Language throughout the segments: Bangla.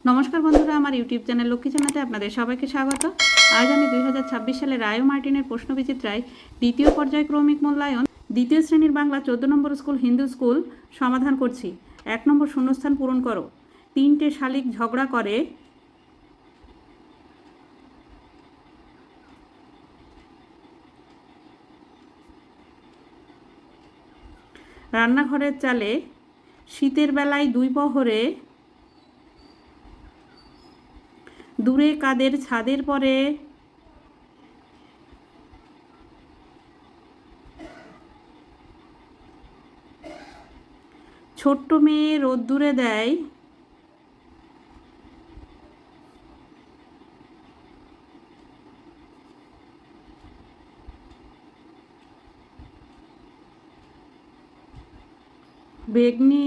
নমস্কার বন্ধুরা, আমার ইউটিউব চ্যানেল লক্ষ্মী জানাতে আপনাদের সবাইকে স্বাগত। আজ আমি 2026 সালে রায় ও মার্টিনের প্রশ্নবিচিত্রায় দ্বিতীয় পর্যায় ক্রমিক মূল্যায়ন দ্বিতীয় শ্রেণীর বাংলা 14 নম্বর স্কুল হিন্দু স্কুল সমাধান করছি। 1 নম্বর শূন্যস্থান পূরণ করো। 3টে শালিক ঝগড়া করে রান্নাঘরের চালে, শীতের বেলায় 2 প্রহরে, দূরে কাদের ছাদের পরে, ছোট্ট মেয়ে রোদ্দুরে দেয়, বেগনি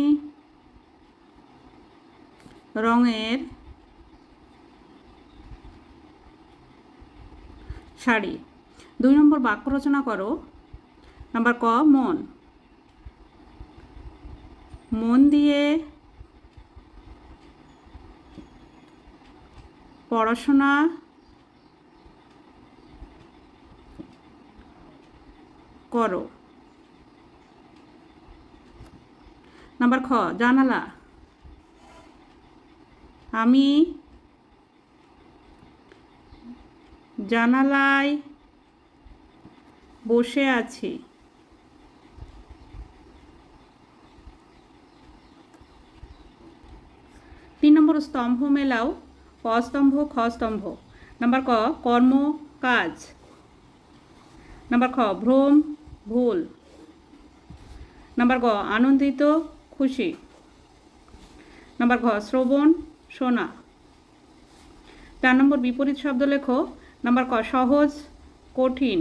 রঙের শাড়ি। 2 নম্বর বাক্য রচনা করো। নাম্বার ক, মন। মন দিয়ে পড়াশোনা করো। নাম্বার খ, জানালা। আমি জানালায় বসে আছি। 3 নম্বর স্তম্ভ মেলাও। ক স্তম্ভ, খ স্তম্ভ। নাম্বার ক, কর্ম কাজ। নাম্বার খ, ভ্রম ভুল। নাম্বার গ, আনন্দিত খুশি। নাম্বার ঘ, শ্রবণ শোনা। 4 নম্বর বিপরীত শব্দ লেখো। নাম্বার ক, সহজ কঠিন।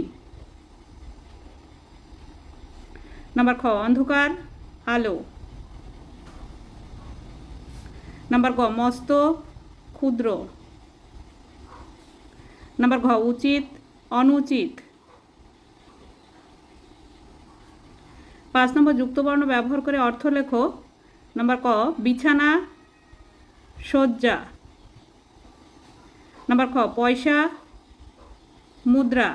নাম্বার খ, অন্ধকার আলো। নাম্বার গ, মস্ত ক্ষুদ্র। নাম্বার ঘ, উচিত অনুচিত। 5 নম্বর যুক্তবর্ণ ব্যবহার করে অর্থ লেখো। নাম্বার ক, বিছানা শয্যা। নাম্বার খ, পয়সা মুদ্রা।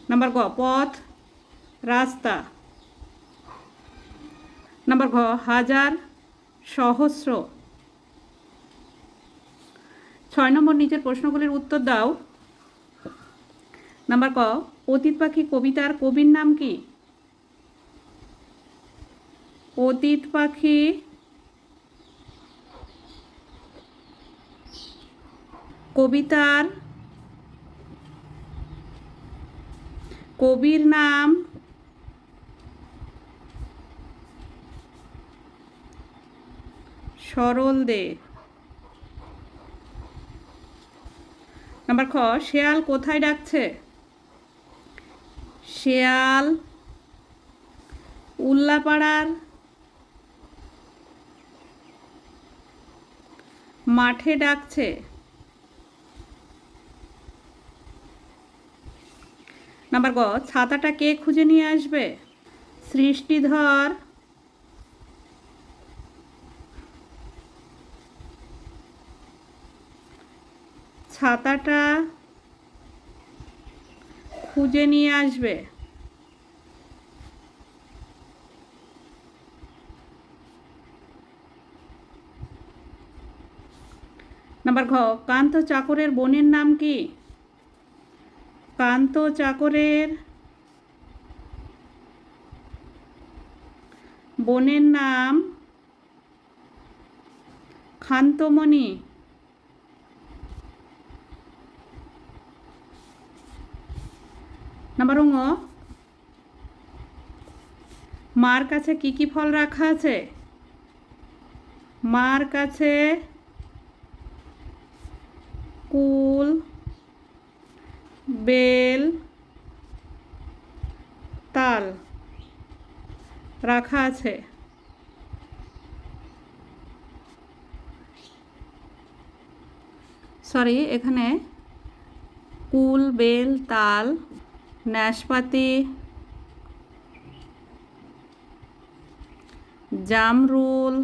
নাম্বার গ, পথ রাস্তা। নাম্বার ঘ, হাজার সহস্র। 6 নম্বর নিচের প্রশ্নগুলির উত্তর দাও। নাম্বার ক, অতীত পাখি কবিতার কবির নাম কি? অতীত পাখি কবিতার কবির নাম সরল দে। নাম্বার খ, শেয়াল কোথায় ডাকছে? শেয়াল উল্লাপাড়ার মাঠে ডাকছে। নাম্বার গ, ছাতাটা কে খুঁজে নিয়ে আসবে? সৃষ্টিধর ছাতাটা খুঁজে নিয়ে আসবে। নাম্বার ঘ, কান্ত চাকরের বোনের নাম কি? কান্ত চাকরের বোনের নাম খান্তমণি। নাম্বার ঙ, মার কাছে কি কি ফল রাখা আছে? মার কাছে কুল বেল তাল রাখা আছে। সরি, এখানে কুল বেল তাল নাশপাতি জামরুল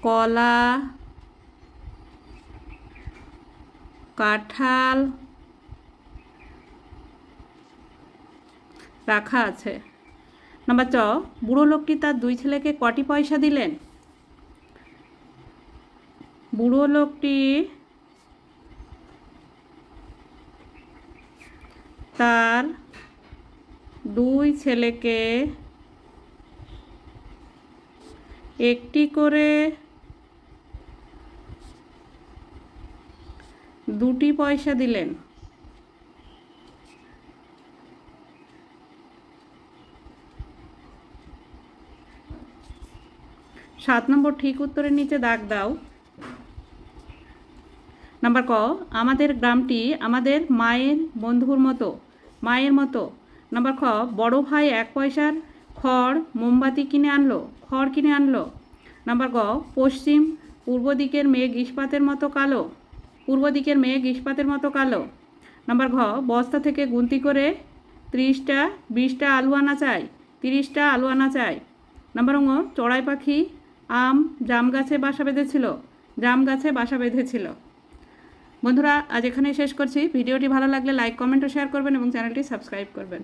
কলা, কাঁঠাল রাখা আছে। নাম্বার চ, বুড়ো লোকটি তার 2 ছেলেকে কটি পয়সা দিলেন? বুড়ো লোকটি তার 2 ছেলেকে একটি করে 2টি পয়সা দিলেন। 7 নম্বর ঠিক উত্তরের নিচে দাগ দাও। নাম্বার ক, আমাদের গ্রামটি আমাদের মায়ের বন্ধুর মতো, মায়ের মতো। নাম্বার খ, বড় ভাই 1 পয়সার খড় মোমবাতি কিনে আনলো, খড় কিনে আনলো। নাম্বার গ, পশ্চিম পূর্ব দিকের মেঘ ইস্পাতের মতো কালো, পূর্ব দিকের মেঘ ইস্পাতের মতো কালো। নাম্বার ঘ, বস্তা থেকে গুনতি করে 30টা 20টা আলু আনা চাই, 30টা আলু আনা চাই। নাম্বার ঙ, চড়াই পাখি আম জাম গাছে বাসা বেঁধেছিল, জাম গাছে বাসা বেঁধেছিল। বন্ধুরা আজ এখানেই শেষ করছি। ভিডিওটি ভালো লাগলে লাইক কমেন্ট ও শেয়ার করবেন এবং চ্যানেলটি সাবস্ক্রাইব করবেন।